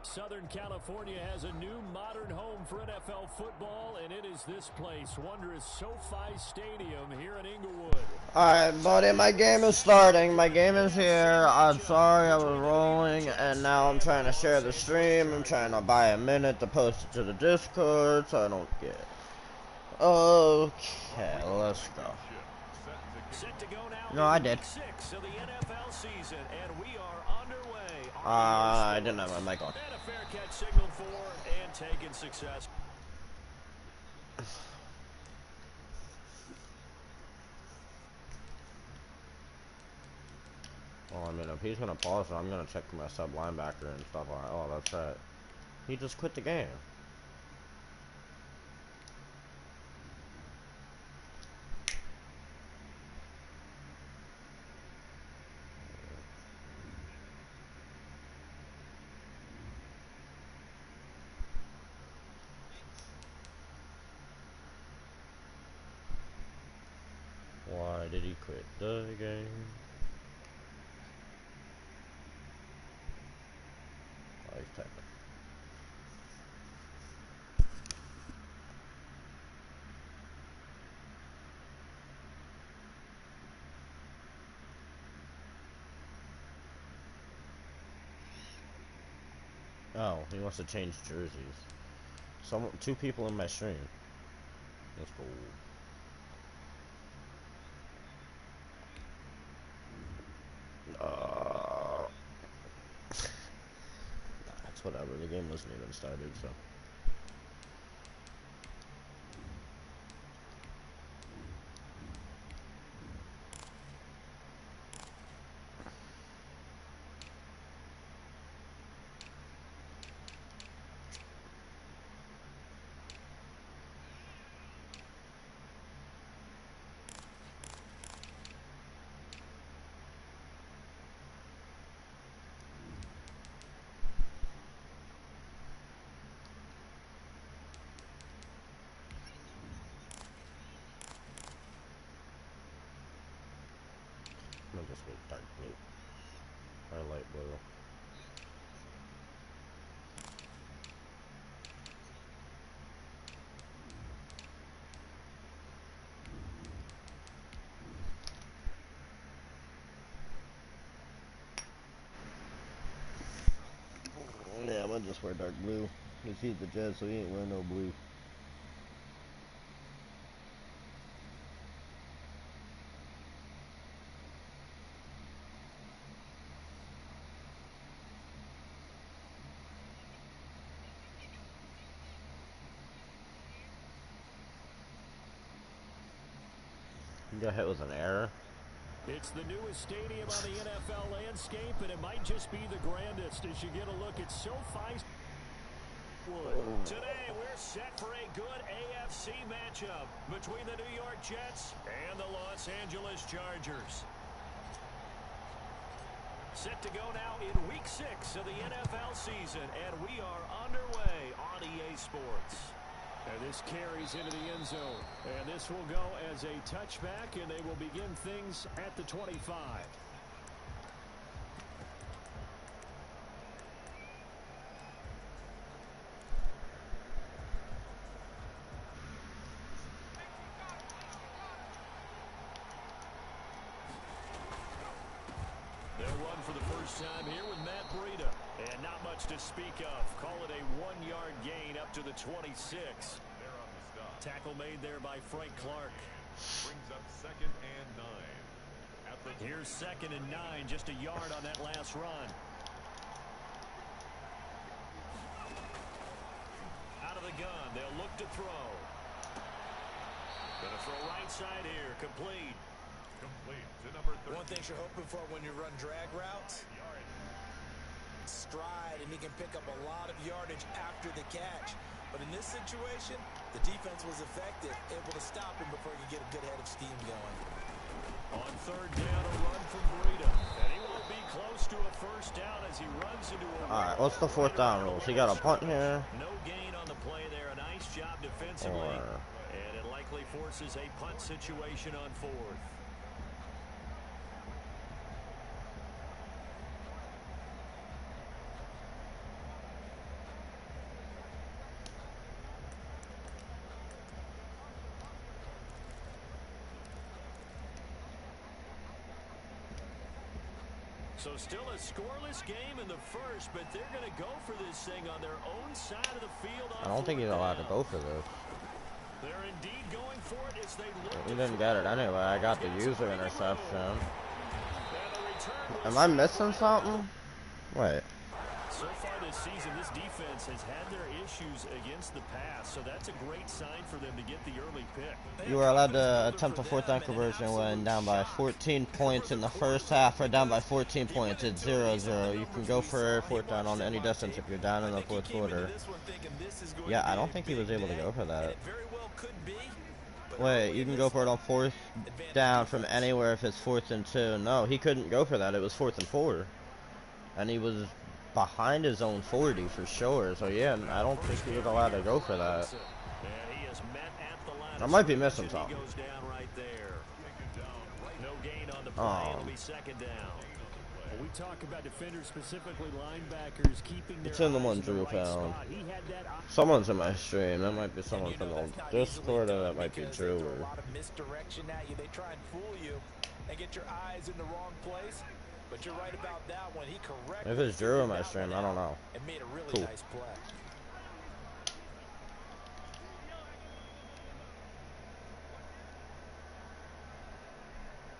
Southern California has a new modern home for NFL football, and it is this place, wondrous SoFi Stadium here in Inglewood. Alright, buddy, my game is starting. My game is here. I'm sorry I was rolling, and now I'm trying to share the stream. I'm trying to buy a minute to post it to the Discord, so I don't get it. Okay, let's go. No, I did. I didn't have my mic on. And a fair catch signaled for and taken success. Well, I mean, if he's gonna pause it, I'm gonna check my sub linebacker and stuff like that. Oh, that's right. He just quit the game. Why did he quit the game? Oh, he's typing. Oh, he wants to change jerseys. Two people in my stream. That's cool. That's whatever. The game wasn't even started, so. I'm just with dark blue. Or light blue. Yeah, I'm gonna just wear dark blue. Cause he's the Jets, so he ain't wearing no blue. You got hit with an error? It's the newest stadium on the NFL landscape, and it might just be the grandest as you get a look at SoFi. Today, we're set for a good AFC matchup between the New York Jets and the Los Angeles Chargers. Set to go now in Week 6 of the NFL season, and we are underway on EA Sports. And this carries into the end zone. And this will go as a touchback, and they will begin things at the 25. They'll run for the first time here with Matt Breida. And not much to speak of. Call it a 1-yard gain up to the 26. They're on the stop. Tackle made there by Frank Clark. Brings up 2nd and 9. Here's 2nd and 9, just a yard on that last run. Out of the gun, they'll look to throw. Gonna throw right side here, complete. Complete to number 13. One thing you're hoping for when you run drag routes, stride, and he can pick up a lot of yardage after the catch. But in this situation, the defense was effective, able to stop him before he could get a good head of steam going. On 3rd down, a run from Breida. And he will be close to a first down as he runs into a... Alright, what's the 4th down rules? He got a punt here. No gain on the play there. A nice job defensively. And it likely forces a punt situation on 4th. So still a scoreless game in the first, but they're going to go for this thing on their own side of the field. I don't think he's allowed to go for this. They're indeed going for it as they look. He didn't get it anyway. I got the user interception. Am I missing something? Wait. So far this season, this defense has had their issues against the pass, so that's a great sign for them to get the early pick. You were allowed to attempt a fourth down conversion when down by 14 points in the first half, or down by 14 points. It's 0-0. You can go for a fourth down on any distance if you're down in the fourth quarter. Yeah, I don't think he was able to go for that. Wait, you can go for it on fourth down from anywhere if it's 4th and 2. No, he couldn't go for that. It was 4th and 4. And he was behind his own 40 for sure. So yeah, I don't think he was allowed to go for that. I might be missing something. Oh. We talk about defenders, specifically linebackers, keeping It's in the one Drew found. Someone's in my stream. That might be someone from the Discord, or that might be Drew. A lot of misdirection at you. They try and fool you and get your eyes in the wrong place. But you're right about that one. He corrected. If it's Drew in my stream, I don't know. And made a really Cool. nice play.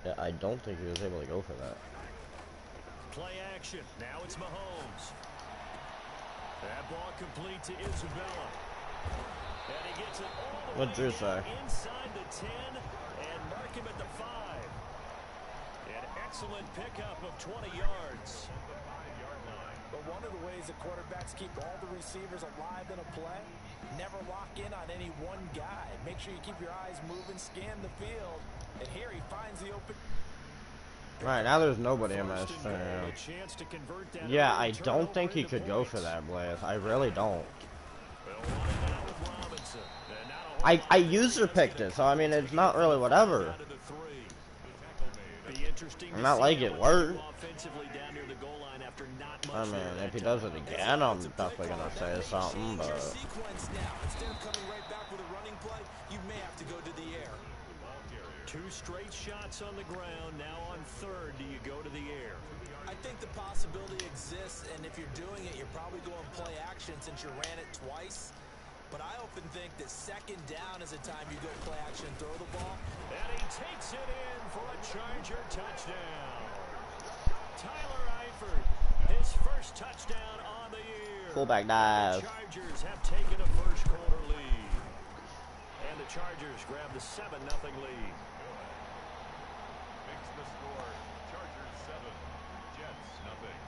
Yeah, I don't think he was able to go for that. Play action. Now it's Mahomes. That ball complete to Isabella. And he gets it all the What'd Drew way say? inside the 10 and mark him at the 5. An excellent pickup of 20 yards. But one of the ways that quarterbacks keep all the receivers alive in a play, never lock in on any one guy. Make sure you keep your eyes moving, scan the field. And here he finds the open. Right, now there's nobody in my stream. Yeah, I don't think he could go for that, Blaze. I really don't. I user picked it, so I mean, it's not really whatever. I'm not like it worked. I mean, if he does it again, I'm definitely gonna say something, but... Instead of coming right back with a running play, you may have to go to the air. 2 straight shots on the ground. Now on 3rd, do you go to the air? I think the possibility exists, and if you're doing it, you're probably going play action since you ran it twice. But I often think that 2nd down is a time you go play action and throw the ball. And he takes it in for a Charger touchdown. Tyler Eifert, his first touchdown on the year. Fullback dive. The Chargers have taken a first quarter lead. And the Chargers grab the 7-0 lead. Makes the score Chargers 7, Jets nothing.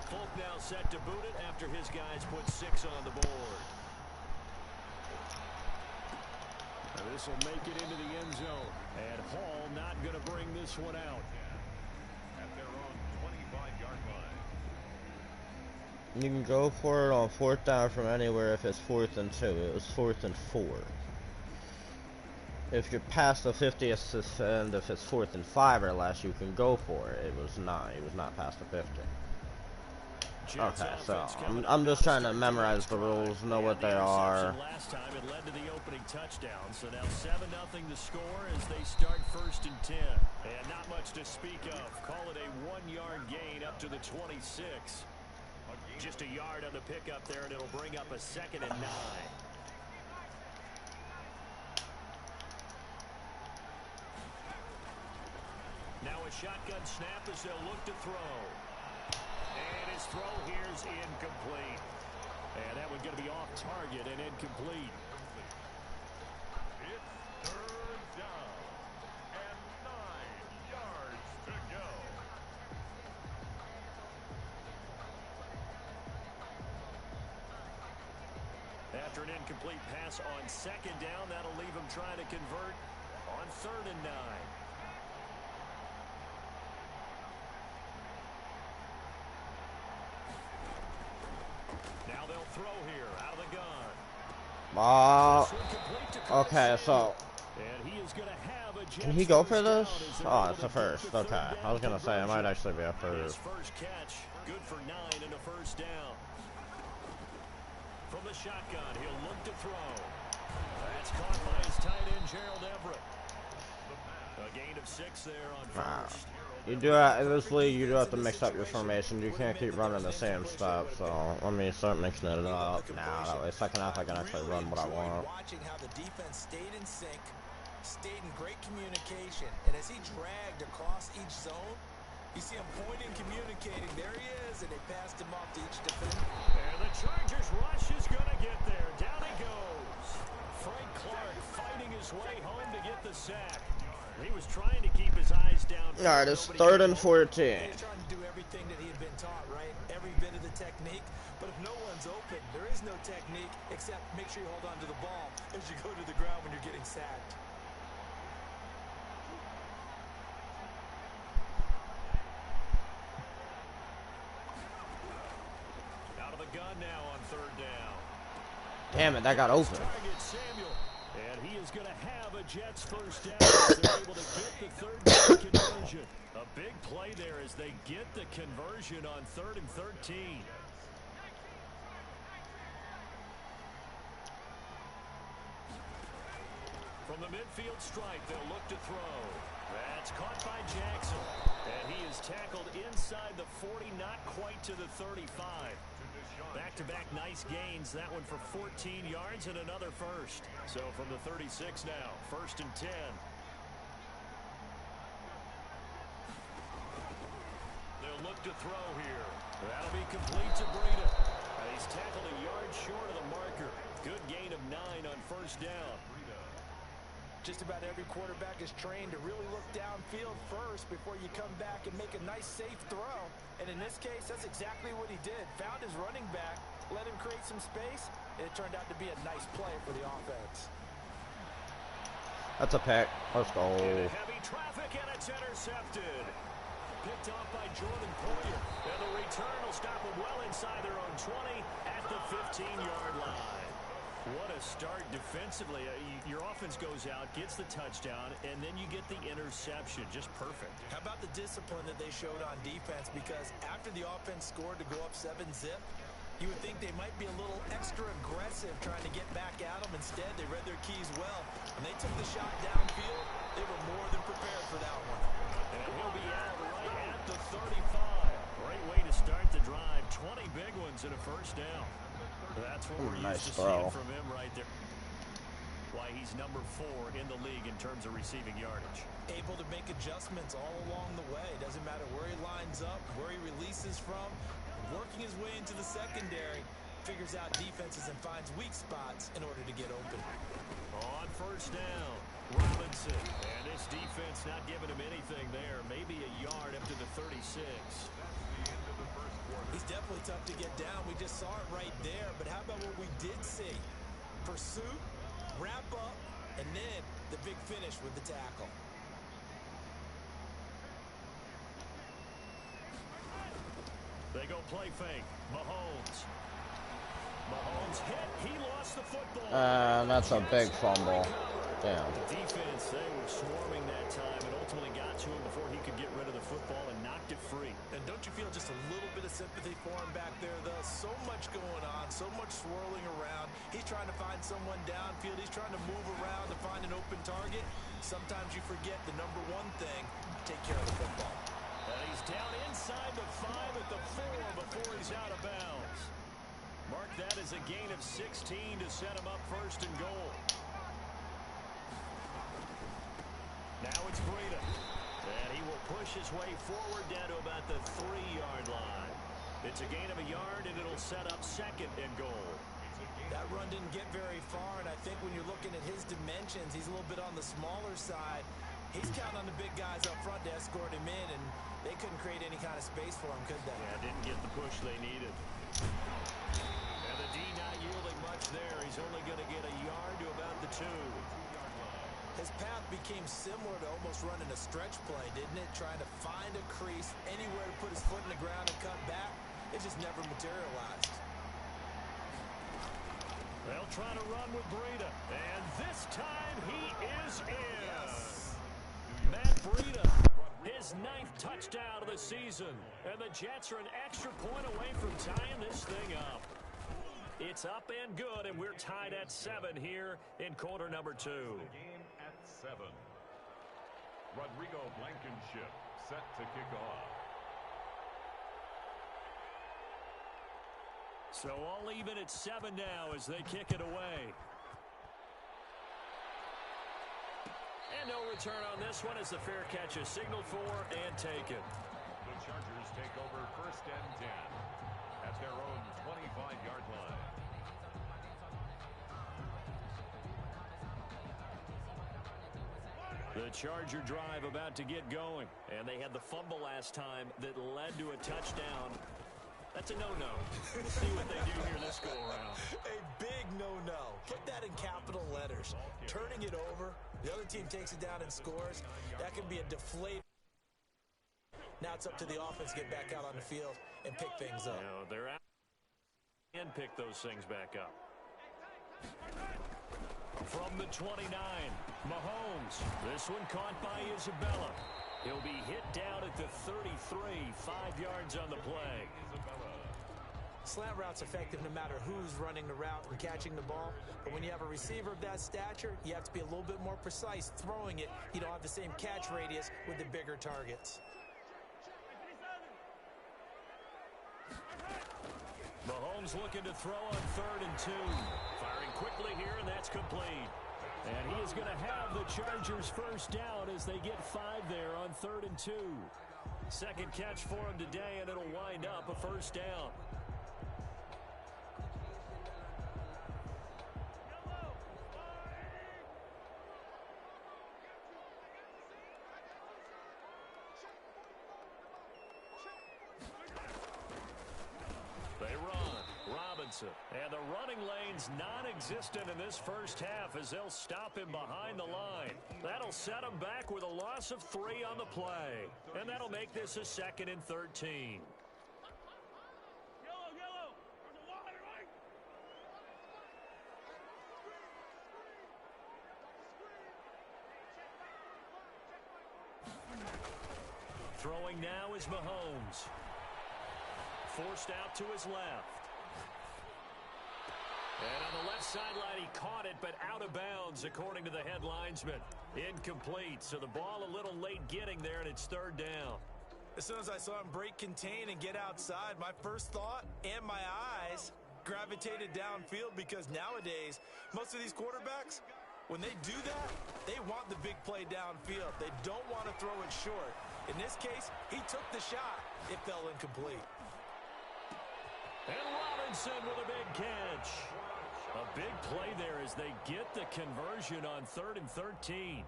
Folk now set to boot it after his guys put 6 on the board. And this will make it into the end zone. And Hall not going to bring this one out. At their own 25-yard line. You can go for it on 4th down from anywhere if it's 4th and 2. It was 4th and 4. If you're past the 50th and if it's 4th and 5 or less, you can go for it. It was not. He was not past the 50. Okay, so I'm just trying to memorize the rules, know what they are. Last time it led to the opening touchdown, so now 7-0 the score as they start 1st and 10. And not much to speak of. Call it a 1-yard gain up to the 26. Just a yard on the pickup there, and it'll bring up a 2nd and 9. Now a shotgun snap as they'll look to throw. And his throw here's incomplete. And that one's going to be off target and incomplete. It's 3rd down and 9 yards to go. After an incomplete pass on 2nd down, that'll leave him trying to convert on 3rd and 9. Now they'll throw here out of the gun. Okay, so And he is going to have a can he go for this? Oh, it's a first. Okay, I was gonna say it might actually be a His first. first catch, good for 9 and a 1st down. the shotgun. He'll look to throw. That's caught by his tight end, Gerald Everett. A gain of 6 there on first. You do in this league. You do have to mix up your formation. You can't keep running the same stuff. So let me start mixing it up now. That way, second half I can actually run what I want. Watching how the defense stayed in sync, stayed in great communication, and as he dragged across each zone, you see him pointing, communicating. There he is, and they passed him off to each defender. And the Chargers rush is going to get there. Down he goes. Frank Clark fighting his way home to get the sack. He was trying to keep his eyes down. All right, it's 3rd and 14. He's trying to do everything that he had been taught, right? Every bit of the technique. But if no one's open, there is no technique except make sure you hold on to the ball as you go to the ground when you're getting sacked. Out of the gun now on 3rd down. Damn it, that got open. And he is going to have a Jets first down as they're able to get the 3rd down conversion. A big play there as they get the conversion on 3rd and 13. From the midfield stripe, they'll look to throw. That's caught by Jackson. And he is tackled inside the 40, not quite to the 35. Back-to-back nice gains. That one for 14 yards and another first. So from the 36 now, 1st and 10. They'll look to throw here. That'll be complete to Breida. He's tackled a yard short of the marker. Good gain of 9 on 1st down. Just about every quarterback is trained to really look downfield first before you come back and make a nice, safe throw. And in this case, that's exactly what he did. Found his running back, let him create some space, and it turned out to be a nice play for the offense. That's a pick. Let's go. Heavy traffic, and it's intercepted. Picked off by Jordan Poyer. And the return will stop them well inside their own 20 at the 15-yard line. What a start defensively. Your offense goes out, gets the touchdown, and then you get the interception. Just perfect. How about the discipline that they showed on defense? Because after the offense scored to go up 7-zip, you would think they might be a little extra aggressive trying to get back at them. Instead, they read their keys well. When they took the shot downfield, they were more than prepared for that one. And he'll be out right at the 35. Great way to start the drive. 20 big ones and a first down. That's what we're used to seeing from him right there. Why he's number 4 in the league in terms of receiving yardage. Able to make adjustments all along the way. Doesn't matter where he lines up, where he releases from. Working his way into the secondary. Figures out defenses and finds weak spots in order to get open. On 1st down, Robinson. And this defense not giving him anything there. Maybe a yard up to the 36. He's definitely tough to get down. We just saw it right there. But how about what we did see? Pursuit, wrap up, and then the big finish with the tackle. They go play fake. Mahomes hit. He lost the football. That's a big fumble. Damn. The defense, they were swarming that time and ultimately got to him before he could get rid of the football and knocked it free. And don't you feel just a little bit of sympathy for him back there, though? So much going on, so much swirling around. He's trying to find someone downfield. He's trying to move around to find an open target. Sometimes you forget the number one thing, take care of the football. And he's down inside the 5 at the 4 before he's out of bounds. Mark that as a gain of 16 to set him up 1st and goal. Now it's Breida. And he will push his way forward down to about the 3-yard line. It's a gain of a yard, and it'll set up 2nd and goal. That run didn't get very far, and I think when you're looking at his dimensions, he's a little bit on the smaller side. He's counting on the big guys up front to escort him in, and they couldn't create any kind of space for him, could they? Yeah, didn't get the push they needed. And the D not yielding much there. He's only going to get a yard to about the 2. His path became similar to almost running a stretch play, didn't it? Trying to find a crease, anywhere to put his foot in the ground and cut back. It just never materialized. They'll try to run with Breida. And this time he is in. Yes. Matt Breida, his 9th touchdown of the season. And the Jets are an extra point away from tying this thing up. It's up and good, and we're tied at 7 here in quarter number 2. The game at 7. Rodrigo Blankenship set to kick off. So all even at 7 now as they kick it away. And no return on this one as the fair catch is signaled for and taken. The Chargers take over 1st and 10 at their own 25-yard line. The Charger drive about to get going. And they had the fumble last time that led to a touchdown. That's a no-no. We'll see what they do here this go-around. A big no-no. Put that in capital letters. Turning it over, the other team takes it down and scores. That can be a deflating. Now it's up to the offense to get back out on the field and pick things up. You know, they're out and pick those things back up. From the 29, Mahomes. This one caught by Isabella. He'll be hit down at the 33, 5 yards on the play. Slant route's effective no matter who's running the route and catching the ball. But when you have a receiver of that stature, you have to be a little bit more precise throwing it. You don't have the same catch radius with the bigger targets. Mahomes looking to throw on 3rd and 2. Firing quickly here, and that's complete. And he is going to have the Chargers first down as they get 5 there on 3rd and 2. Second catch for him today, and it'll wind up a first down. They run. Robinson. And the running lane's non-existent in this first half as they'll stop him behind the line. That'll set him back with a loss of 3 on the play. And that'll make this a 2nd and 13. Throwing now is Mahomes. Forced out to his left. And on the left sideline, he caught it, but out of bounds, according to the head linesman. Incomplete, so the ball a little late getting there, and it's 3rd down. As soon as I saw him break contain and get outside, my first thought and my eyes gravitated downfield because nowadays, most of these quarterbacks, when they do that, they want the big play downfield. They don't want to throw it short. In this case, he took the shot. It fell incomplete. And Robinson with a big catch. A big play there as they get the conversion on 3rd and 13.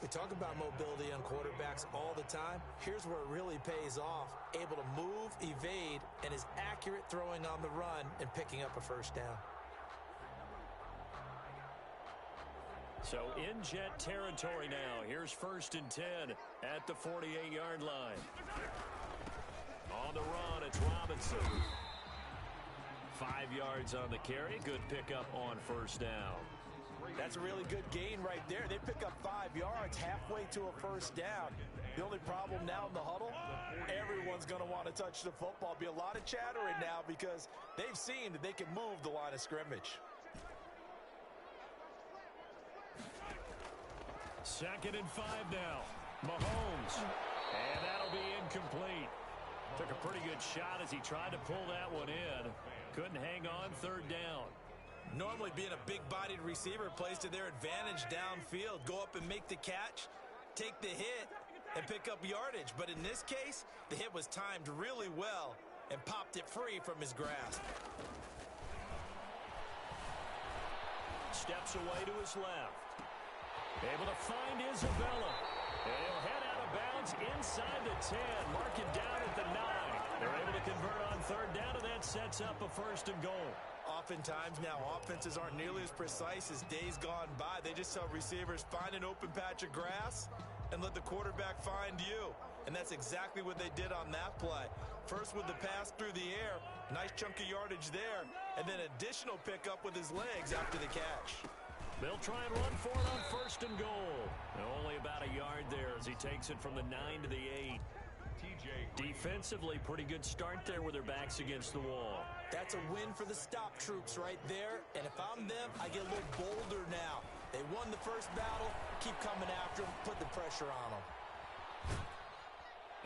We talk about mobility on quarterbacks all the time. Here's where it really pays off. Able to move, evade, and is accurate throwing on the run and picking up a first down. So in jet territory now. Here's 1st and 10 at the 48-yard line. On the run, it's Robinson. 5 yards on the carry. Good pickup on 1st down. That's a really good gain right there. They pick up 5 yards halfway to a first down. The only problem now in the huddle, everyone's going to want to touch the football. Be a lot of chattering now because they've seen that they can move the line of scrimmage. 2nd and 5 now. Mahomes. And that'll be incomplete. Took a pretty good shot as he tried to pull that one in. Couldn't hang on 3rd down. Normally being a big-bodied receiver plays to their advantage downfield. Go up and make the catch, take the hit, and pick up yardage. But in this case, the hit was timed really well and popped it free from his grasp. Steps away to his left. Able to find Isabella. And he'll head out of bounds inside the 10. Mark it down at the 9. They're able to convert on 3rd down, and that sets up a 1st and goal. Oftentimes now, offenses aren't nearly as precise as days gone by. They just tell receivers, find an open patch of grass and let the quarterback find you. And that's exactly what they did on that play. First with the pass through the air, nice chunk of yardage there, and then additional pickup with his legs after the catch. They'll try and run for it on 1st and goal. Only about a yard there as he takes it from the 9 to the 8. Defensively, pretty good start there with their backs against the wall. That's a win for the stop troops right there. And if I'm them, I get a little bolder now. They won the first battle. Keep coming after them. Put the pressure on them.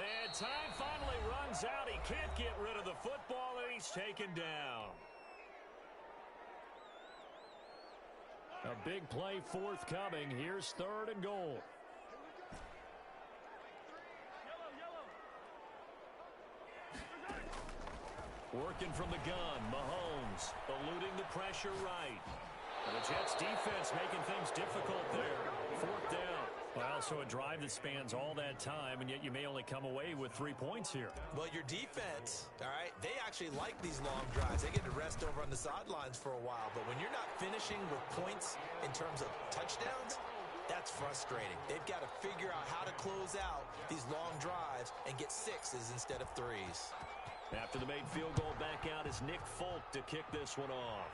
And time finally runs out. He can't get rid of the football, and he's taken down. A big play forthcoming. Here's 3rd and goal. Working from the gun, Mahomes eluding the pressure right. And the Jets defense making things difficult there. 4th down. Well, so a drive that spans all that time, and yet you may only come away with 3 points here. Well, your defense, all right, they actually like these long drives. They get to rest over on the sidelines for a while. But when you're not finishing with points in terms of touchdowns, that's frustrating. They've got to figure out how to close out these long drives and get 6s instead of 3s. After the made field goal, back out is Nick Folk to kick this one off.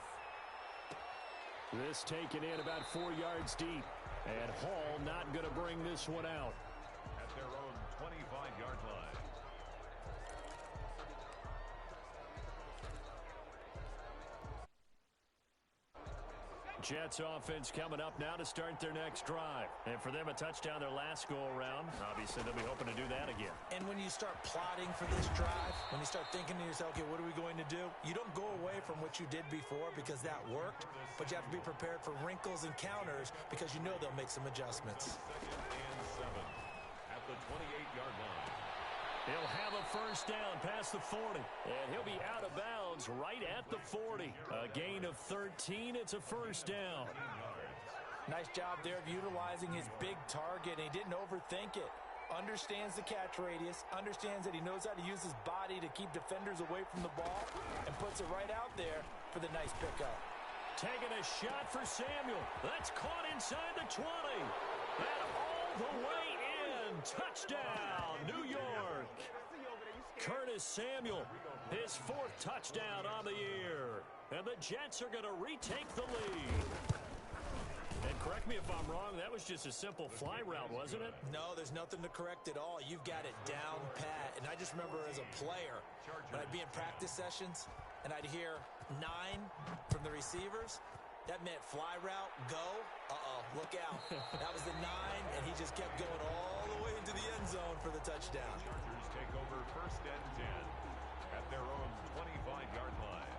This taken in about 4 yards deep. And Hall not going to bring this one out. At their own 25-yard line. Jets offense coming up now to start their next drive. And for them, a touchdown their last go-around. Obviously, they'll be hoping to do that again. And when you start plotting for this drive, when you start thinking to yourself, okay, what are we going to do? You don't go away from what you did before because that worked, but you have to be prepared for wrinkles and counters because you know they'll make some adjustments. 2nd and 7 at the 28-yard line. He'll have a first down past the 40. And he'll be out of bounds right at the 40. A gain of 13. It's a first down. Nice job there of utilizing his big target. He didn't overthink it. Understands the catch radius. Understands that he knows how to use his body to keep defenders away from the ball. And puts it right out there for the nice pickup. Taking a shot for Samuel. That's caught inside the 20. And all the way in. Touchdown, New York. Curtis Samuel, his 4th touchdown on the year. And the Jets are going to retake the lead. And correct me if I'm wrong, that was just a simple fly route, wasn't it? No, there's nothing to correct at all. You've got it down pat. And I just remember as a player, when I'd be in practice sessions, and I'd hear 9 from the receivers, that meant fly route, go. Look out. That was the 9, and he just kept going all the way into the end zone for the touchdown. Chargers take over 1st and 10 at their own 25-yard line.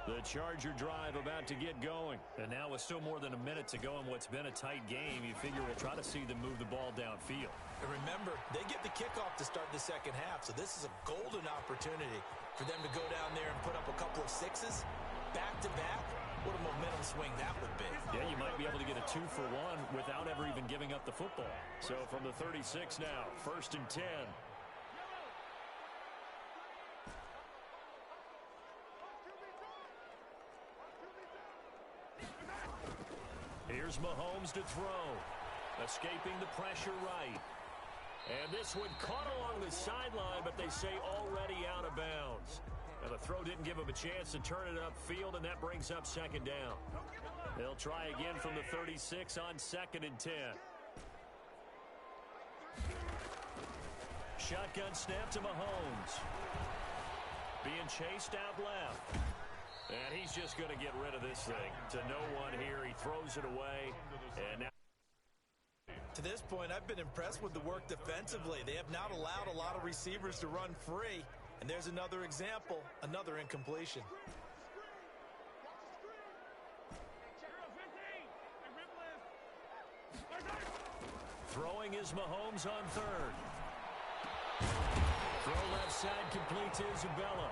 The Charger drive about to get going. And now with still more than a minute to go in what's been a tight game, you figure we'll try to see them move the ball downfield. And remember, they get the kickoff to start the second half, so this is a golden opportunity for them to go down there and put up a couple of 6s back-to-back. What a momentum swing that would be. Yeah, you might be able to get a 2-for-1 without ever even giving up the football. So from the 36 now, 1st and 10. Here's Mahomes to throw. Escaping the pressure right. And this one caught along the sideline, but they say already out of bounds. And the throw didn't give him a chance to turn it upfield, and that brings up 2nd down. They'll try again from the 36 on 2nd and 10. Shotgun snap to Mahomes. Being chased out left. And he's just going to get rid of this thing. To no one here. He throws it away. And now to this point, I've been impressed with the work defensively. They have not allowed a lot of receivers to run free. And there's another example, another incompletion. Throwing is Mahomes on 3rd. Throw left side complete to Isabella.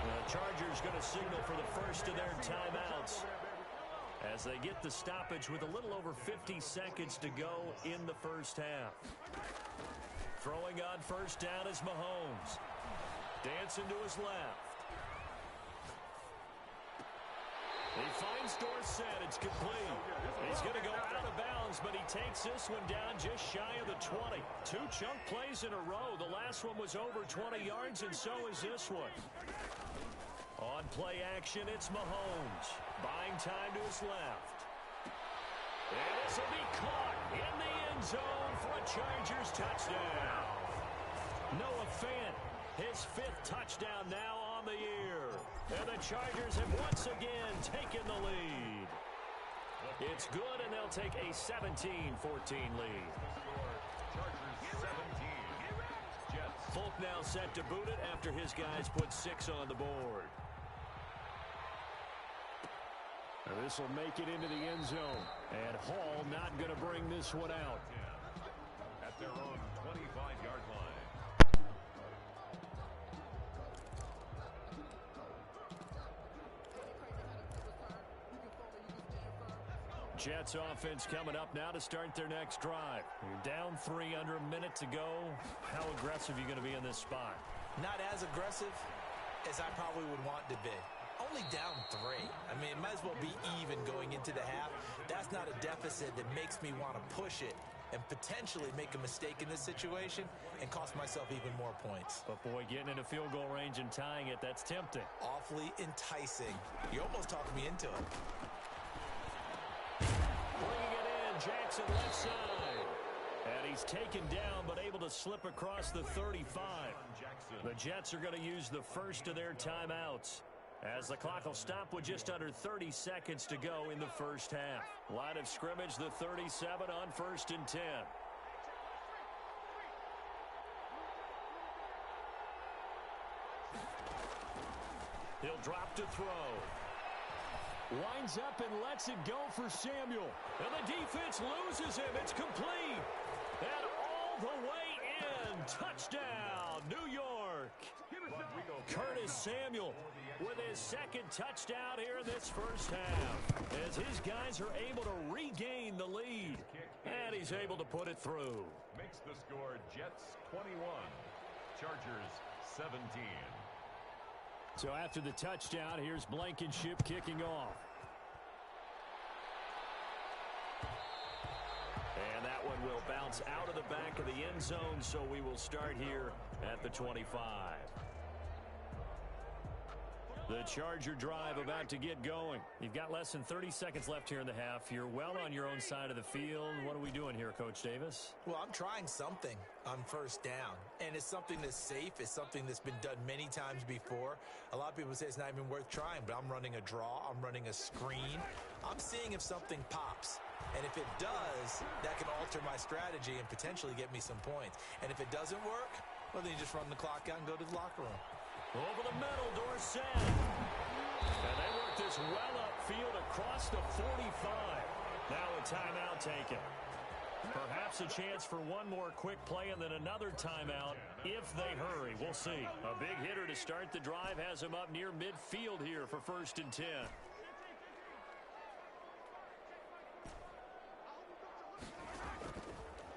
The Chargers going to signal for the first of their timeouts as they get the stoppage with a little over 50 seconds to go in the first half. Throwing on 1st down is Mahomes. Dancing to his left. He finds Dorsett. It's complete. He's going to go out of bounds, but he takes this one down just shy of the 20. 2 chunk plays in a row. The last one was over 20 yards, and so is this one. On play action, it's Mahomes. Buying time to his left. And this will be caught in the end zone for a Chargers touchdown. Noah Fant, his 5th touchdown now on on the year. And the Chargers have once again taken the lead. It's good, and they'll take a 17-14 lead. Chargers 17. Jets. Folk now set to boot it after his guys put 6 on the board. And this will make it into the end zone. And Hall not going to bring this one out. At their own 25-yard line. Jets offense coming up now to start their next drive. You're down 3 under a minute to go. How aggressive are you going to be in this spot? Not as aggressive as I probably would want to be. Only down 3. I mean, it might as well be even going into the half. That's not a deficit that makes me want to push it and potentially make a mistake in this situation and cost myself even more points. But, boy, getting into field goal range and tying it, that's tempting. Awfully enticing. You almost talked me into it. Bringing it in, Jackson left side. And he's taken down but able to slip across the 35. The Jets are going to use the first of their timeouts, as the clock will stop with just under 30 seconds to go in the first half. Line of scrimmage, the 37 on 1st and 10. He'll drop to throw. Winds up and lets it go for Samuel. And the defense loses him. It's complete. And all the way in. Touchdown, New York. Curtis Samuel with his second touchdown here in this first half, as his guys are able to regain the lead. And he's able to put it through. Makes the score Jets 21, Chargers 17. So after the touchdown, here's Blankenship kicking off. And that one will bounce out of the back of the end zone, so we will start here at the 25. The Charger drive about to get going. You've got less than 30 seconds left here in the half. You're well on your own side of the field. What are we doing here, Coach Davis? Well, I'm trying something on first down, and it's something that's safe. It's something that's been done many times before. A lot of people say it's not even worth trying, but I'm running a draw. I'm running a screen. I'm seeing if something pops. And if it does, that can alter my strategy and potentially get me some points. And if it doesn't work, well, then you just run the clock out and go to the locker room. Over the middle, Dorsett. And they work this well upfield across the 45. Now a timeout taken. Perhaps a chance for one more quick play and then another timeout if they hurry. We'll see. A big hitter to start the drive has him up near midfield here for 1st and 10.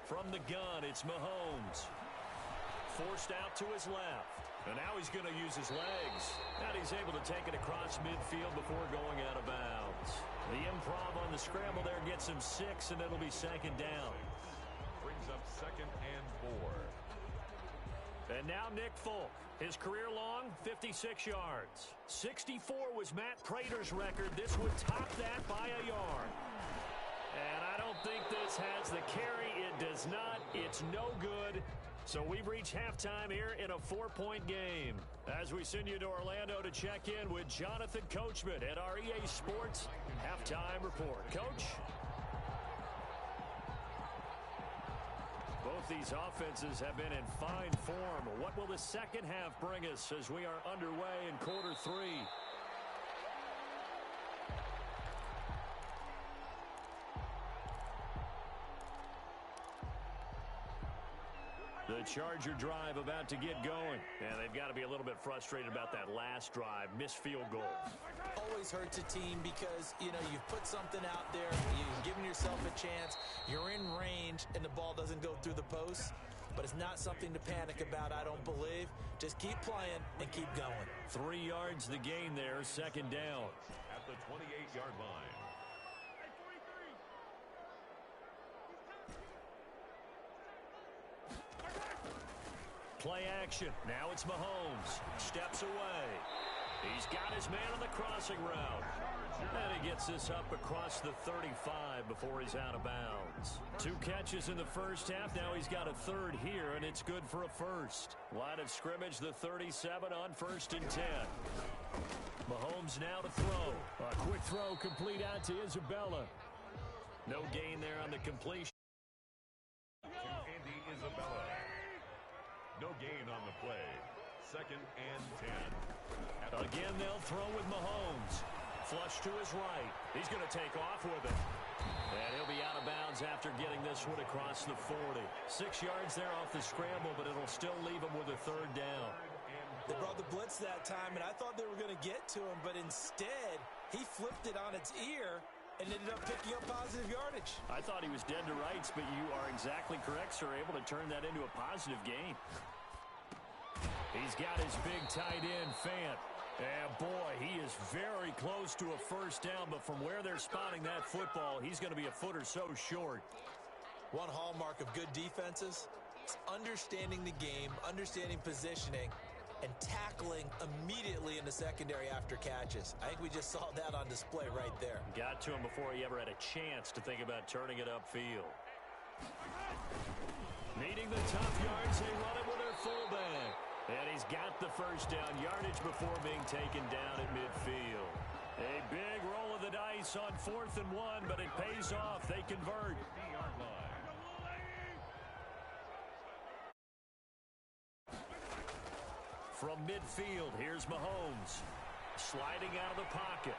From the gun, it's Mahomes. Forced out to his left. And now he's going to use his legs. And he's able to take it across midfield before going out of bounds. The improv on the scramble there gets him 6, and it'll be 2nd down. Brings up 2nd and 4. And now Nick Folk. His career long, 56 yards. 64 was Matt Prater's record. This would top that by a yard. And I don't think this has the carry. It does not. It's no good. So we've reached halftime here in a 4-point game. As we send you to Orlando to check in with Jonathan Coachman at our EA Sports Halftime Report. Coach? Both these offenses have been in fine form. What will the second half bring us as we are underway in quarter 3? The Charger drive about to get going. And they've got to be a little bit frustrated about that last drive. Missed field goal. Always hurts a team because, you know, you've put something out there. You've given yourself a chance. You're in range, and the ball doesn't go through the post. But it's not something to panic about, I don't believe. Just keep playing and keep going. 3 yards the gain there, 2nd down. At the 28-yard line. Play action. Now it's Mahomes. Steps away. He's got his man on the crossing route. And he gets this up across the 35 before he's out of bounds. 2 catches in the first half. Now he's got a third here, and it's good for a first. Line of scrimmage, the 37 on 1st and 10. Mahomes now to throw. A quick throw complete out to Isabella. No gain there on the completion. Andy Isabella. No gain on the play. 2nd and 10. Again, they'll throw with Mahomes. Flush to his right. He's going to take off with it. And he'll be out of bounds after getting this one across the 40. 6 yards there off the scramble, but it'll still leave him with a third down. They brought the blitz that time, and I thought they were going to get to him, but instead, he flipped it on its ear and ended up picking up positive yardage. I thought he was dead to rights, but you are exactly correct, sir. Able to turn that into a positive gain. He's got his big tight end, Fant. And, boy, he is very close to a first down, but from where they're spotting that football, he's going to be a foot or so short. One hallmark of good defenses is understanding the game, understanding positioning, and tackling immediately in the secondary after catches. I think we just saw that on display right there. Got to him before he ever had a chance to think about turning it upfield. Needing the tough yards, they run it with their fullback. And he's got the first down yardage before being taken down at midfield. A big roll of the dice on 4th and 1, but it pays off. They convert. From midfield, here's Mahomes. Sliding out of the pocket.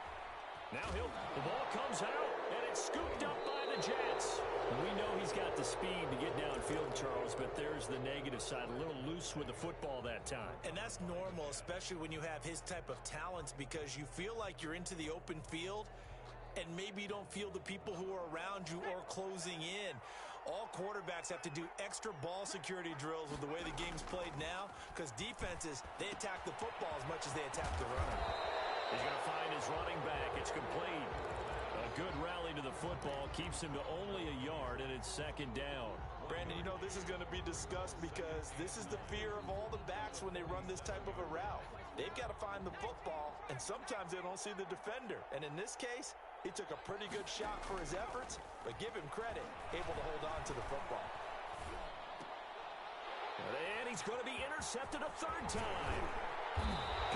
Now the ball comes out, and it's scooped up by the Jets. We know he's got the speed to get downfield, Charles, but there's the negative side. A little loose with the football that time. And that's normal, especially when you have his type of talents, because you feel like you're into the open field, and maybe you don't feel the people who are around you or closing in. All quarterbacks have to do extra ball security drills with the way the game's played now, because defenses, they attack the football as much as they attack the runner. He's going to find his running back. It's complete. A good rally to the football keeps him to only a yard, and it's 2nd down. Brandon, you know this is going to be discussed because this is the fear of all the backs when they run this type of a route. They've got to find the football, and sometimes they don't see the defender. And in this case, he took a pretty good shot for his efforts, but give him credit, able to hold on to the football. And he's going to be intercepted a 3rd time.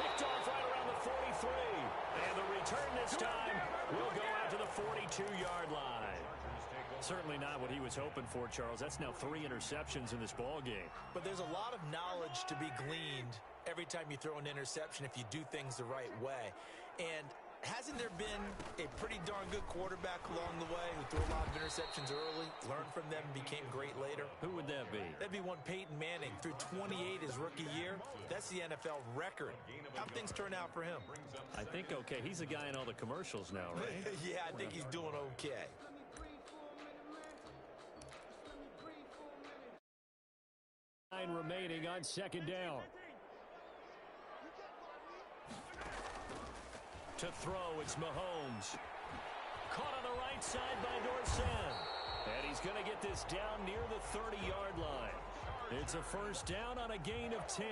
Picked off right around the 43. And the return this time will go out to the 42-yard line. Certainly not what he was hoping for, Charles. That's now 3 interceptions in this ball game. But there's a lot of knowledge to be gleaned every time you throw an interception if you do things the right way. And hasn't there been a pretty darn good quarterback along the way who threw a lot of interceptions early, learned from them, became great later? Who would that be? That'd be one Peyton Manning. Threw 28 his rookie year. That's the NFL record. How'd things turn out for him? I think okay. He's the guy in all the commercials now, right? Yeah, I think he's doing okay. Remaining on 2nd down. To throw, it's Mahomes. Caught on the right side by Dorsett. And he's going to get this down near the 30-yard line. It's a first down on a gain of 10.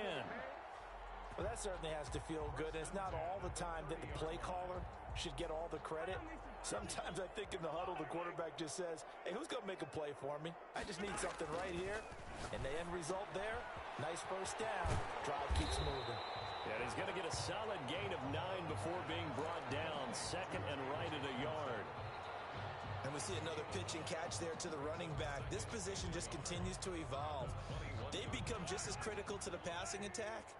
Well, that certainly has to feel good. And it's not all the time that the play caller should get all the credit. Sometimes I think in the huddle, the quarterback just says, hey, who's going to make a play for me? I just need something right here. And the end result there, nice first down. Drive keeps moving. And he's going to get a solid gain of 9 before being brought down. 2nd and right at a yard. And we see another pitch and catch there to the running back. This position just continues to evolve. They've become just as critical to the passing attack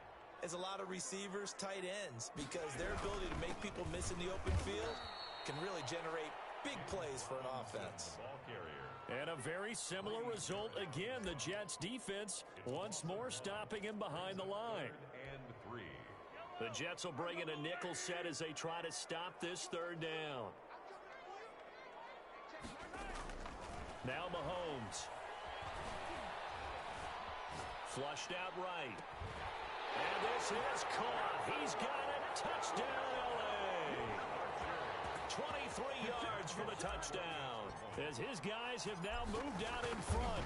as a lot of receivers, tight ends, because their ability to make people miss in the open field can really generate big plays for an offense. And a very similar result again. The Jets defense once more stopping him behind the line. The Jets will bring in a nickel set as they try to stop this 3rd down. Now Mahomes. Flushed out right. And this is caught. He's got it. Touchdown, L.A. 23 yards for the touchdown, as his guys have now moved out in front.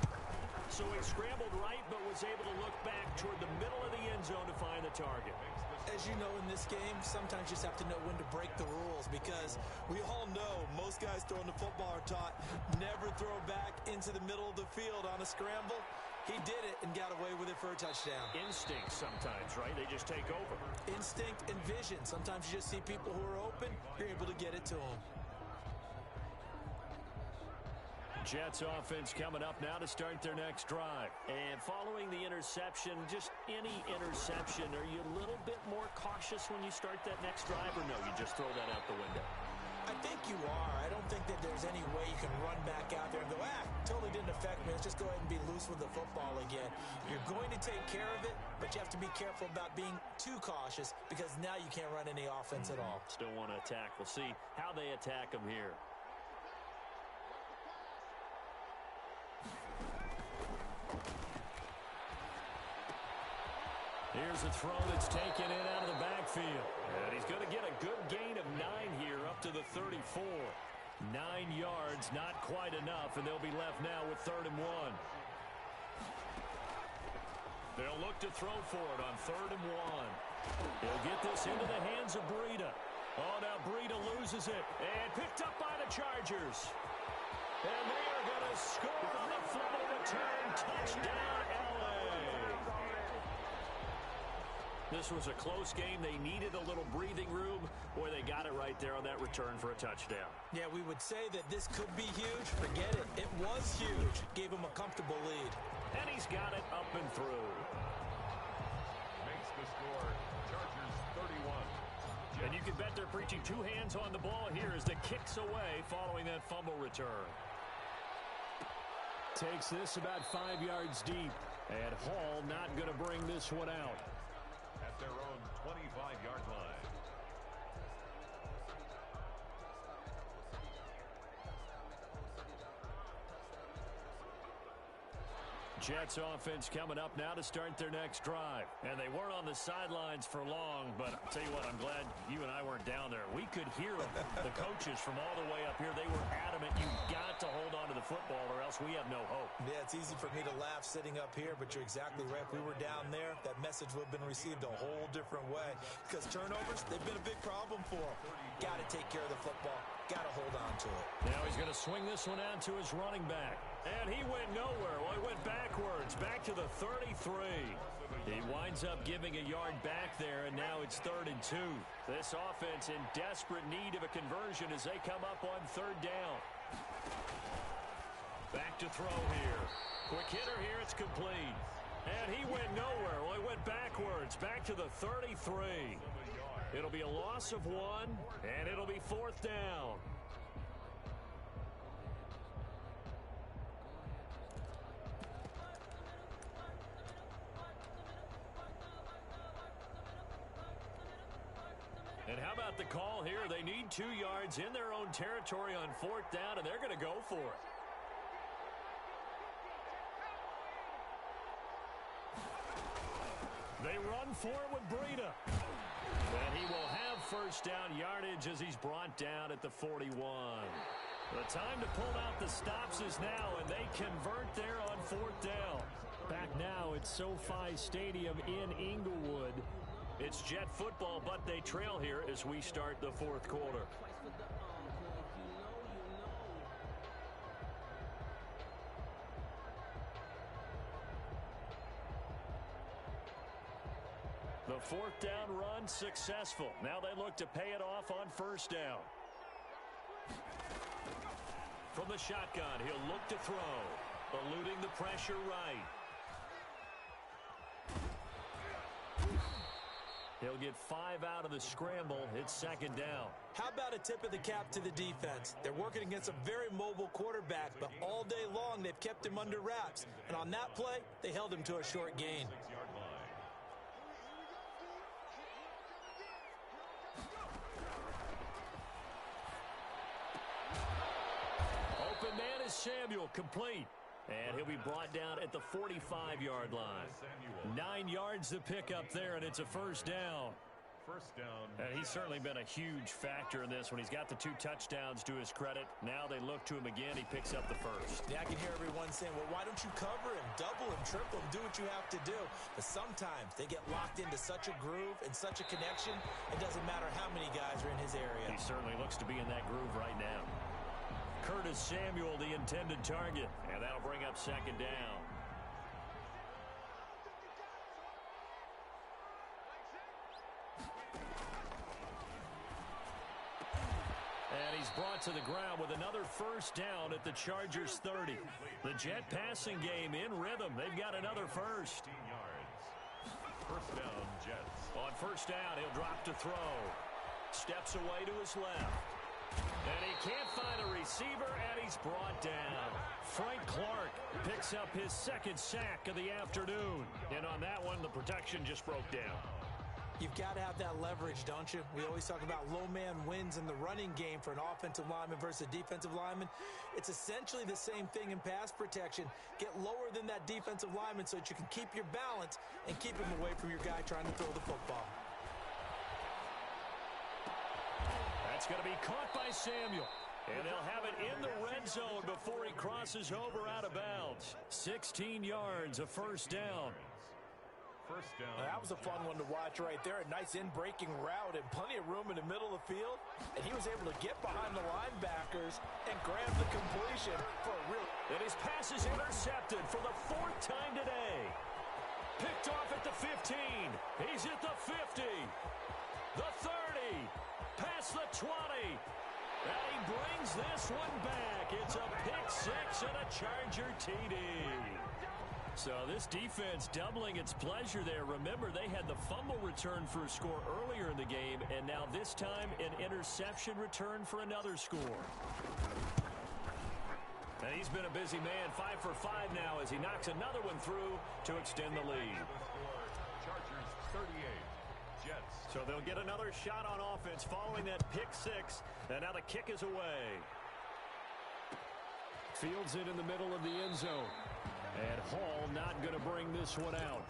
So he scrambled right, but was able to look back toward the middle of the end zone to find the target. As you know, in this game, sometimes you just have to know when to break the rules, because we all know most guys throwing the football are taught never throw back into the middle of the field on a scramble. He did it and got away with it for a touchdown. Instinct sometimes, right? They just take over. Instinct and vision. Sometimes you just see people who are open, you're able to get it to them. Jets offense coming up now to start their next drive. And following the interception, just any interception, are you a little bit more cautious when you start that next drive, or no, you just throw that out the window? I think you are. I don't think that there's any way you can run back out there and go, totally didn't affect me. Let's just go ahead and be loose with the football again. You're going to take care of it, but you have to be careful about being too cautious, because now you can't run any offense at all. Still want to attack. We'll see how they attack them here. Here's a throw that's taken in out of the backfield. And he's going to get a good gain of 9 here up to the 34. 9 yards, not quite enough, and they'll be left now with 3rd and 1. They'll look to throw for it on 3rd and 1. He'll get this into the hands of Breida. Oh, now Breida loses it. And picked up by the Chargers. And they are going to score on the fumble return. Touchdown, LA. This was a close game. They needed a little breathing room. Boy, they got it right there on that return for a touchdown. Yeah, we would say that this could be huge. Forget it. It was huge. Gave him a comfortable lead. And he's got it up and through. Makes the score. Chargers 31. And you can bet they're preaching 2 hands on the ball here as the kick's away following that fumble return. Takes this about 5 yards deep. And Hall not going to bring this one out. At their own 25-yard line. Jets offense coming up now to start their next drive. And they weren't on the sidelines for long, but I'll tell you what, I'm glad you and I weren't down there. We could hear them, the coaches from all the way up here. They were adamant, you've got to hold on to the football or else we have no hope. Yeah, it's easy for me to laugh sitting up here, but you're exactly right. If we were down there, that message would have been received a whole different way. Because turnovers, they've been a big problem for them. Got to take care of the football. Got to hold on to it. Now he's going to swing this one out to his running back. And he went nowhere. Well, he went backwards, back to the 33. He winds up giving a yard back there, and now it's 3rd and 2. This offense in desperate need of a conversion as they come up on 3rd down. Back to throw here. Quick hitter here, it's complete. And he went nowhere. Well, he went backwards, back to the 33. It'll be a loss of 1, and it'll be 4th down. And how about the call here? They need 2 yards in their own territory on 4th down, and they're going to go for it. They run for it with Breida. And he will have 1st down yardage as he's brought down at the 41. The time to pull out the stops is now, and they convert there on 4th down. Back now at SoFi Stadium in Inglewood. It's Jet football, but they trail here as we start the 4th quarter. The 4th down run successful. Now they look to pay it off on 1st down. From the shotgun, he'll look to throw. Eluding the pressure right. He'll get 5 out of the scramble. It's 2nd down. How about a tip of the cap to the defense? They're working against a very mobile quarterback, but all day long they've kept him under wraps. And on that play, they held him to a short gain. Open man is Samuel, complete. And he'll be brought down at the 45-yard line. 9 yards to pick up there, and it's a 1st down. First down. And he's certainly been a huge factor in this when he's got the 2 touchdowns to his credit. Now they look to him again. He picks up the first. Yeah, I can hear everyone saying, well, why don't you cover him, double him, triple him, do what you have to do. But sometimes they get locked into such a groove and such a connection, it doesn't matter how many guys are in his area. He certainly looks to be in that groove right now. Curtis Samuel, the intended target, and that'll bring up second down. And he's brought to the ground with another first down at the Chargers 30. The Jet passing game in rhythm. They've got another first. 15 yards. First down, Jets. On first down, he'll drop to throw. Steps away to his left. And he can't find a receiver, and he's brought down. Frank Clark picks up his second sack of the afternoon. And on that one, the protection just broke down. You've got to have that leverage, don't you? We always talk about low man wins in the running game for an offensive lineman versus a defensive lineman. It's essentially the same thing in pass protection. Get lower than that defensive lineman so that you can keep your balance and keep him away from your guy trying to throw the football. That's going to be caught by Samuel. And they'll have it in the red zone before he crosses over out of bounds. 16 yards, a first down. First down. Now, that was a fun one to watch right there. A nice in-breaking route and plenty of room in the middle of the field. And he was able to get behind the linebackers and grab the completion for a real... And his pass is intercepted for the 4th time today. Picked off at the 15. He's at the 50. The 30. Past the 20. And he brings this one back. It's a pick 6 and a Charger TD. So this defense doubling its pleasure there. Remember, they had the fumble return for a score earlier in the game, and now this time an interception return for another score. And he's been a busy man, 5 for 5 now as he knocks another one through to extend the lead. Chargers 38. Jets. So they'll get another shot on offense following that pick 6, and now the kick is away. Fields it in the middle of the end zone. And Hall not going to bring this one out.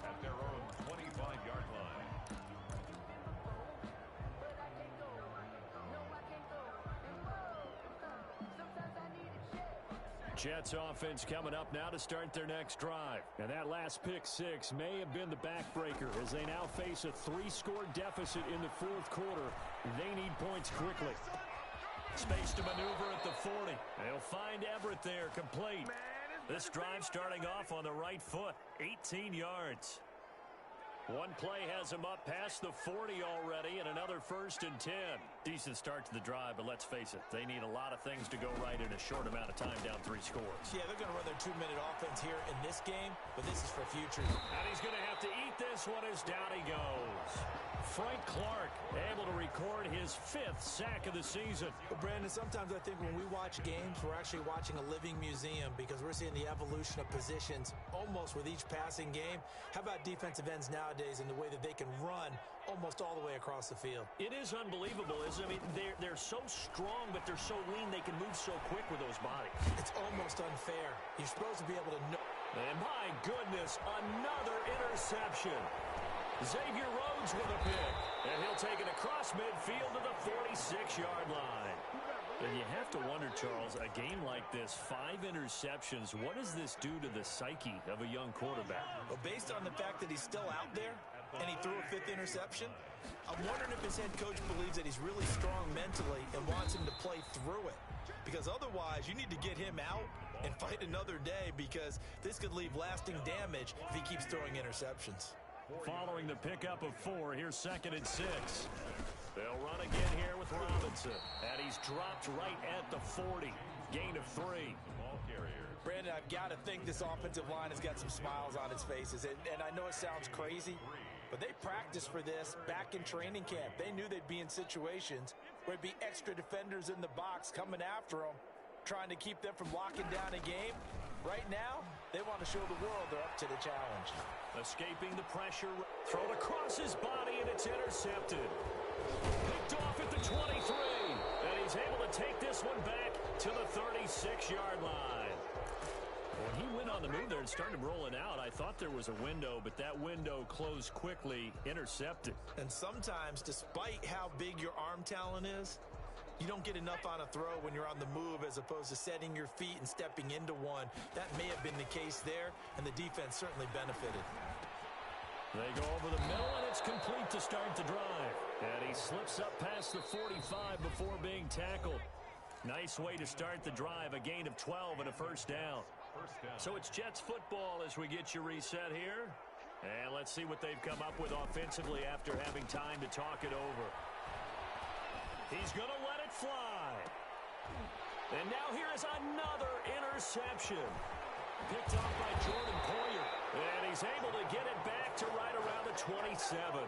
At their own 25-yard line. Jets offense coming up now to start their next drive. And that last pick 6 may have been the backbreaker as they now face a 3-score deficit in the 4th quarter. They need points quickly. Space to maneuver at the 40. They'll find Everett there, complete. This drive starting off on the right foot, 18 yards. One play has him up past the 40 already, and another 1st and 10. Decent start to the drive, but let's face it, they need a lot of things to go right in a short amount of time down 3 scores. Yeah, they're going to run their 2-minute offense here in this game, but this is for future. And he's going to have to eat this one as down he goes. Frank Clark able to record his 5th sack of the season. But Brandon, sometimes I think when we watch games, we're actually watching a living museum because we're seeing the evolution of positions almost with each passing game. How about defensive ends nowadays and the way that they can run almost all the way across the field? It is unbelievable, isn't it? I mean, they're so strong, but they're so lean, they can move so quick with those bodies. It's almost unfair. You're supposed to be able to know. And my goodness, another interception. Xavier Rhodes with a pick. And he'll take it across midfield to the 46-yard line. And you have to wonder, Charles, a game like this, 5 interceptions, what does this do to the psyche of a young quarterback? Well, based on the fact that he's still out there and he threw a 5th interception, I'm wondering if his head coach believes that he's really strong mentally and wants him to play through it. Because otherwise, you need to get him out and fight another day because this could leave lasting damage if he keeps throwing interceptions. Following the pickup of 4, here's 2nd and 6. They'll run again here with Robinson. And he's dropped right at the 40. Gain of 3. Ball carrier. Brandon, I've got to think this offensive line has got some smiles on its faces. And I know it sounds crazy, but they practiced for this back in training camp. They knew they'd be in situations where it'd be extra defenders in the box coming after them, trying to keep them from locking down a game. Right now, they want to show the world they're up to the challenge. Escaping the pressure. Thrown across his body, and it's intercepted. Picked off at the 23. And he's able to take this one back to the 36-yard line. When he went on the move there and started rolling out, I thought there was a window, but that window closed quickly, intercepted. And sometimes, despite how big your arm talent is, you don't get enough on a throw when you're on the move as opposed to setting your feet and stepping into one. That may have been the case there, and the defense certainly benefited. They go over the middle, and it's complete to start the drive. And he slips up past the 45 before being tackled. Nice way to start the drive, a gain of 12 and a first down. So it's Jets football as we get you reset here. And let's see what they've come up with offensively after having time to talk it over. He's going to let it fly. And now here is another interception. Picked off by Jordan Poyer. And he's able to get it back to right around the 27.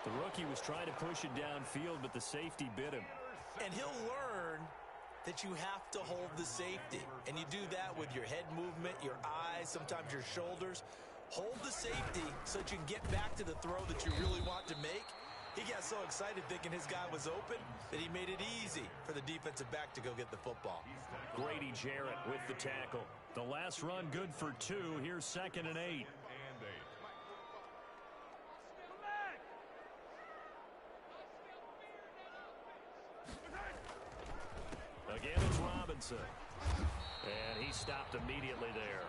The rookie was trying to push it downfield, but the safety bit him. And he'll learn that you have to hold the safety. And you do that with your head movement, your eyes, sometimes your shoulders. Hold the safety so that you can get back to the throw that you really want to make. He got so excited thinking his guy was open that he made it easy for the defensive back to go get the football. Grady Jarrett with the tackle. The last run good for 2. Here's 2nd and 8. Again, it's Robinson. And he stopped immediately there.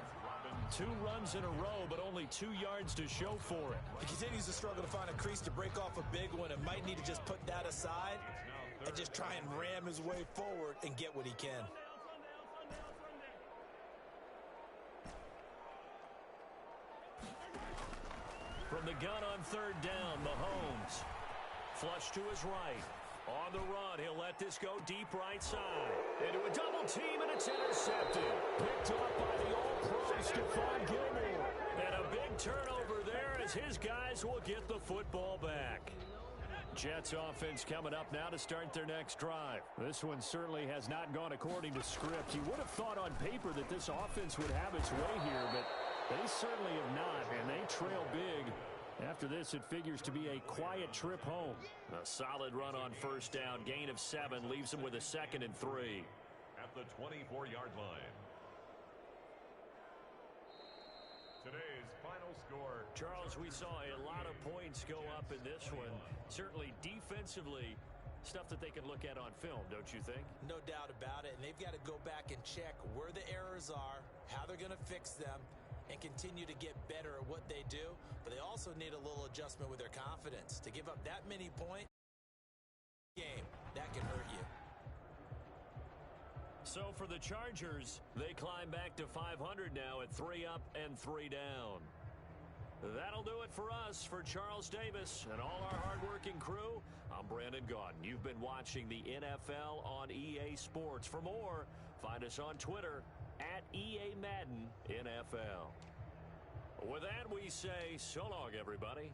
2 runs in a row, but only 2 yards to show for it. He continues to struggle to find a crease to break off a big one and might need to just put that aside and just try and ram his way forward and get what he can. From the gun on 3rd down, Mahomes. Flush to his right. On the run, he'll let this go deep right side. Into a double team, and it's intercepted. Picked up by the all-pro Stephon Gilmore. And a big turnover there as his guys will get the football back. Jets offense coming up now to start their next drive. This one certainly has not gone according to script. You would have thought on paper that this offense would have its way here, but they certainly have not, and they trail big. After this, it figures to be a quiet trip home. A solid run on 1st down. Gain of 7 leaves him with a 2nd and 3. At the 24-yard line. Today's final score. Charles, we saw a lot of points go up in this one. Certainly defensively, stuff that they can look at on film, don't you think? No doubt about it. And they've got to go back and check where the errors are, how they're going to fix them, and continue to get better at what they do. But they also need a little adjustment with their confidence. To give up that many points game, that can hurt you. So for the Chargers, they climb back to 500 now at 3 up and 3 down. That'll do it for us. For Charles Davis and all our hardworking crew, I'm Brandon Gaudin. You've been watching the NFL on EA Sports. For more, find us on Twitter at EA Madden NFL. With that, we say so long, everybody.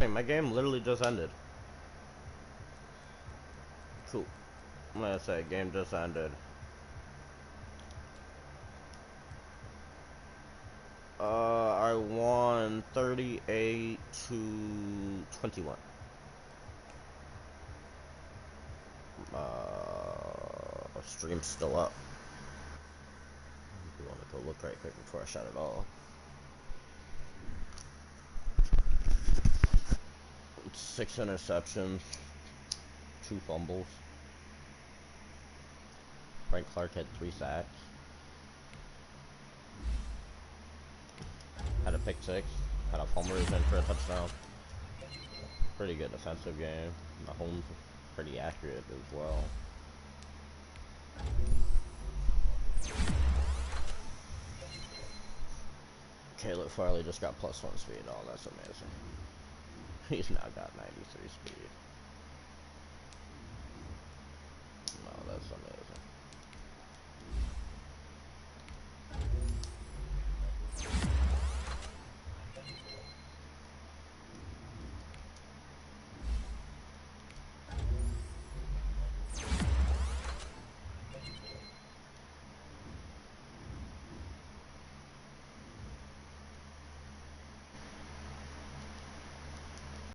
My game literally just ended. Cool. I'm gonna say game just ended. I won 38 to 21. Stream's still up. You wanna go look right quick before I shut it off. 6 interceptions, 2 fumbles. Frank Clark had 3 sacks. Had a pick 6. Had a fumble return for a touchdown. Pretty good defensive game. Mahomes pretty accurate as well. Caleb Farley just got +1 speed. Oh, that's amazing. He's now got 93 speed.